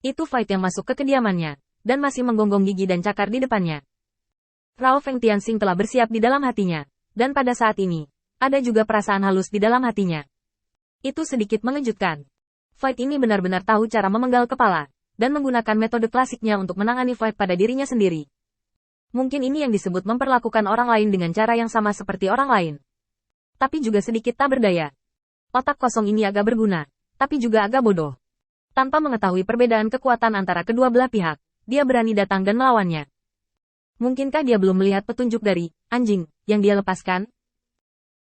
Itu Fight yang masuk ke kediamannya, dan masih menggonggong gigi dan cakar di depannya. Rao Feng Tianxing telah bersiap di dalam hatinya, dan pada saat ini, ada juga perasaan halus di dalam hatinya. Itu sedikit mengejutkan. Fight ini benar-benar tahu cara memenggal kepala, dan menggunakan metode klasiknya untuk menangani Fight pada dirinya sendiri. Mungkin ini yang disebut memperlakukan orang lain dengan cara yang sama seperti orang lain. Tapi juga sedikit tak berdaya. Otak kosong ini agak berguna, tapi juga agak bodoh. Tanpa mengetahui perbedaan kekuatan antara kedua belah pihak, dia berani datang dan melawannya. Mungkinkah dia belum melihat petunjuk dari anjing yang dia lepaskan?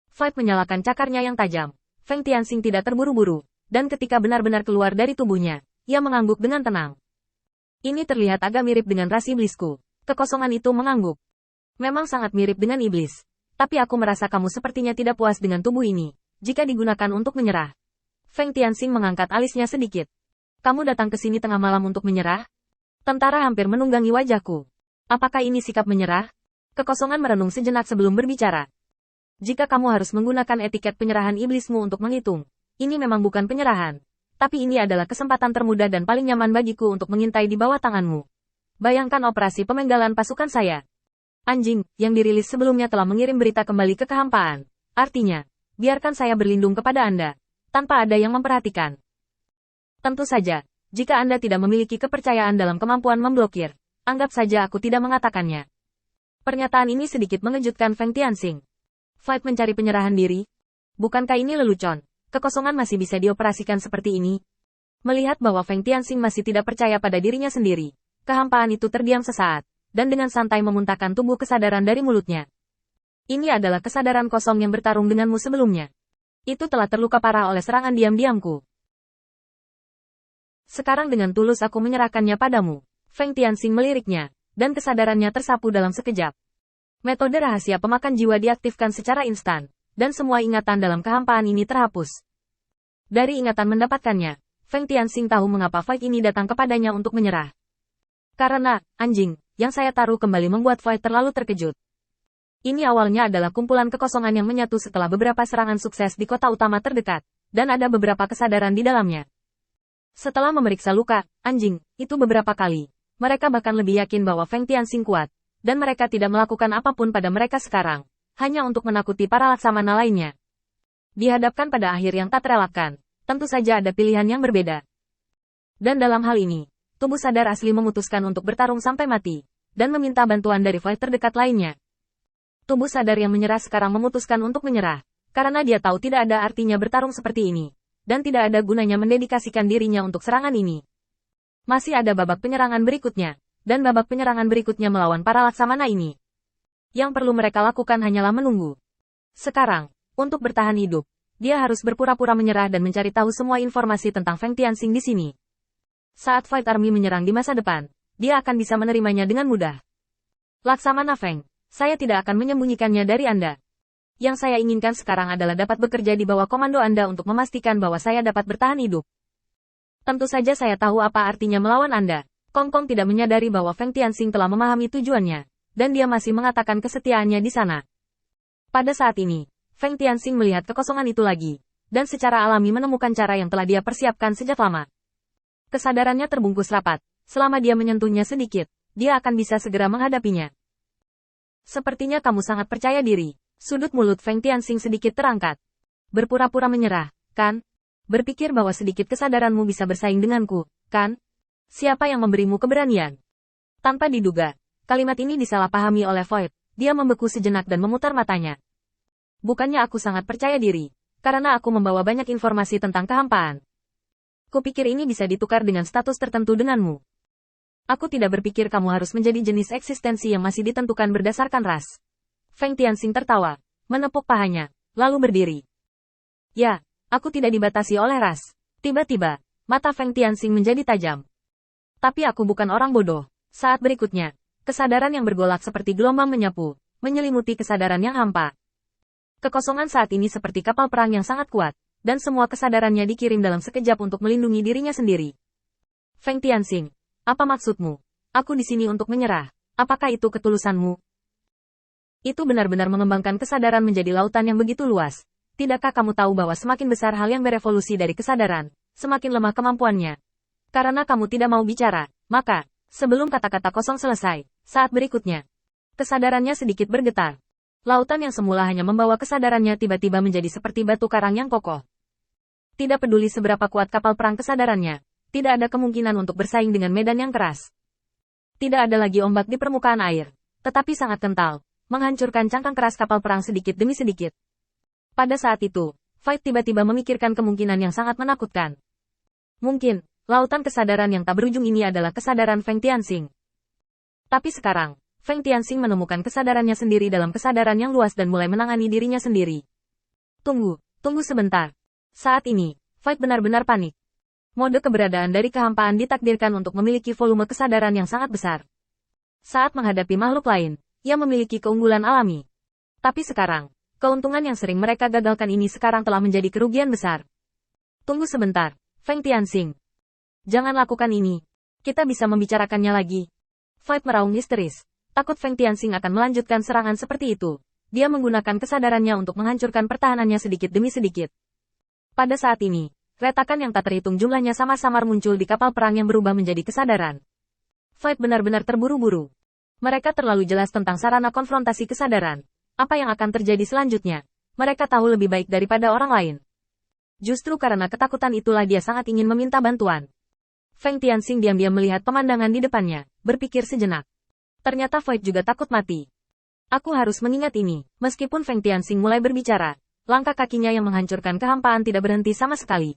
Fight menyalakan cakarnya yang tajam. Feng Tianxing tidak terburu-buru, dan ketika benar-benar keluar dari tubuhnya, ia mengangguk dengan tenang. Ini terlihat agak mirip dengan ras iblisku. Kekosongan itu mengangguk. Memang sangat mirip dengan iblis. Tapi aku merasa kamu sepertinya tidak puas dengan tubuh ini, jika digunakan untuk menyerah. Feng Tianxing mengangkat alisnya sedikit. Kamu datang ke sini tengah malam untuk menyerah? Tentara hampir menunggangi wajahku. Apakah ini sikap menyerah? Kekosongan merenung sejenak sebelum berbicara. Jika kamu harus menggunakan etiket penyerahan iblismu untuk menghitung, ini memang bukan penyerahan. Tapi ini adalah kesempatan termudah dan paling nyaman bagiku untuk mengintai di bawah tanganmu. Bayangkan operasi pemenggalan pasukan saya. Anjing, yang dirilis sebelumnya telah mengirim berita kembali ke kehampaan. Artinya, biarkan saya berlindung kepada Anda, tanpa ada yang memperhatikan. Tentu saja, jika Anda tidak memiliki kepercayaan dalam kemampuan memblokir, anggap saja aku tidak mengatakannya. Pernyataan ini sedikit mengejutkan Feng Tianxing. Fight mencari penyerahan diri? Bukankah ini lelucon? Kekosongan masih bisa dioperasikan seperti ini? Melihat bahwa Feng Tianxing masih tidak percaya pada dirinya sendiri, kehampaan itu terdiam sesaat, dan dengan santai memuntahkan tubuh kesadaran dari mulutnya. Ini adalah kesadaran kosong yang bertarung denganmu sebelumnya. Itu telah terluka parah oleh serangan diam-diamku. Sekarang dengan tulus aku menyerahkannya padamu. Feng Tianxing meliriknya, dan kesadarannya tersapu dalam sekejap. Metode rahasia pemakan jiwa diaktifkan secara instan, dan semua ingatan dalam kehampaan ini terhapus. Dari ingatan mendapatkannya, Feng Tianxing tahu mengapa Fight ini datang kepadanya untuk menyerah. Karena, anjing, yang saya taruh kembali membuat Fight terlalu terkejut. Ini awalnya adalah kumpulan kekosongan yang menyatu setelah beberapa serangan sukses di kota utama terdekat, dan ada beberapa kesadaran di dalamnya. Setelah memeriksa luka, anjing, itu beberapa kali, mereka bahkan lebih yakin bahwa Feng Tianxing kuat, dan mereka tidak melakukan apapun pada mereka sekarang, hanya untuk menakuti para laksamana lainnya. Dihadapkan pada akhir yang tak terelakkan, tentu saja ada pilihan yang berbeda. Dan dalam hal ini, tubuh sadar asli memutuskan untuk bertarung sampai mati, dan meminta bantuan dari Fight terdekat lainnya. Tubuh sadar yang menyerah sekarang memutuskan untuk menyerah, karena dia tahu tidak ada artinya bertarung seperti ini, dan tidak ada gunanya mendedikasikan dirinya untuk serangan ini. Masih ada babak penyerangan berikutnya, dan babak penyerangan berikutnya melawan para laksamana ini. Yang perlu mereka lakukan hanyalah menunggu. Sekarang, untuk bertahan hidup, dia harus berpura-pura menyerah dan mencari tahu semua informasi tentang Feng Tianxing di sini. Saat Fight Army menyerang di masa depan, dia akan bisa menerimanya dengan mudah. Laksamana Feng, saya tidak akan menyembunyikannya dari Anda. Yang saya inginkan sekarang adalah dapat bekerja di bawah komando Anda untuk memastikan bahwa saya dapat bertahan hidup. Tentu saja saya tahu apa artinya melawan Anda. Kong Kong tidak menyadari bahwa Feng Tianxing telah memahami tujuannya, dan dia masih mengatakan kesetiaannya di sana. Pada saat ini, Feng Tianxing melihat kekosongan itu lagi, dan secara alami menemukan cara yang telah dia persiapkan sejak lama. Kesadarannya terbungkus rapat, selama dia menyentuhnya sedikit, dia akan bisa segera menghadapinya. Sepertinya kamu sangat percaya diri. Sudut mulut Feng Tianxing sedikit terangkat. Berpura-pura menyerah, kan? Berpikir bahwa sedikit kesadaranmu bisa bersaing denganku, kan? Siapa yang memberimu keberanian? Tanpa diduga, kalimat ini disalahpahami oleh Void. Dia membeku sejenak dan memutar matanya. Bukannya aku sangat percaya diri, karena aku membawa banyak informasi tentang kehampaan. Kupikir ini bisa ditukar dengan status tertentu denganmu. Aku tidak berpikir kamu harus menjadi jenis eksistensi yang masih ditentukan berdasarkan ras. Feng Tianxing tertawa, menepuk pahanya, lalu berdiri. Ya, aku tidak dibatasi oleh ras. Tiba-tiba, mata Feng Tianxing menjadi tajam. Tapi aku bukan orang bodoh. Saat berikutnya, kesadaran yang bergolak seperti gelombang menyapu, menyelimuti kesadaran yang hampa. Kekosongan saat ini seperti kapal perang yang sangat kuat, dan semua kesadarannya dikirim dalam sekejap untuk melindungi dirinya sendiri. Feng Tianxing, apa maksudmu? Aku di sini untuk menyerah. Apakah itu ketulusanmu? Itu benar-benar mengembangkan kesadaran menjadi lautan yang begitu luas. Tidakkah kamu tahu bahwa semakin besar hal yang berevolusi dari kesadaran, semakin lemah kemampuannya? Karena kamu tidak mau bicara, maka, sebelum kata-kata kosong selesai, saat berikutnya, kesadarannya sedikit bergetar. Lautan yang semula hanya membawa kesadarannya tiba-tiba menjadi seperti batu karang yang kokoh. Tidak peduli seberapa kuat kapal perang kesadarannya, tidak ada kemungkinan untuk bersaing dengan medan yang keras. Tidak ada lagi ombak di permukaan air, tetapi sangat kental, menghancurkan cangkang keras kapal perang sedikit demi sedikit. Pada saat itu, Fight tiba-tiba memikirkan kemungkinan yang sangat menakutkan. Mungkin, lautan kesadaran yang tak berujung ini adalah kesadaran Feng Tianxing. Tapi sekarang, Feng Tianxing menemukan kesadarannya sendiri dalam kesadaran yang luas dan mulai menangani dirinya sendiri. Tunggu sebentar. Saat ini, Fight benar-benar panik. Mode keberadaan dari kehampaan ditakdirkan untuk memiliki volume kesadaran yang sangat besar. Saat menghadapi makhluk lain, ia memiliki keunggulan alami. Tapi sekarang, keuntungan yang sering mereka gagalkan ini sekarang telah menjadi kerugian besar. Tunggu sebentar, Feng Tianxing. Jangan lakukan ini. Kita bisa membicarakannya lagi. Fight meraung histeris. Takut Feng Tianxing akan melanjutkan serangan seperti itu. Dia menggunakan kesadarannya untuk menghancurkan pertahanannya sedikit demi sedikit. Pada saat ini, retakan yang tak terhitung jumlahnya samar-samar muncul di kapal perang yang berubah menjadi kesadaran. Fight benar-benar terburu-buru. Mereka terlalu jelas tentang sarana konfrontasi kesadaran. Apa yang akan terjadi selanjutnya? Mereka tahu lebih baik daripada orang lain. Justru karena ketakutan itulah dia sangat ingin meminta bantuan. Feng Tianxing diam-diam melihat pemandangan di depannya, berpikir sejenak. Ternyata Fight juga takut mati. Aku harus mengingat ini. Meskipun Feng Tianxing mulai berbicara, langkah kakinya yang menghancurkan kehampaan tidak berhenti sama sekali.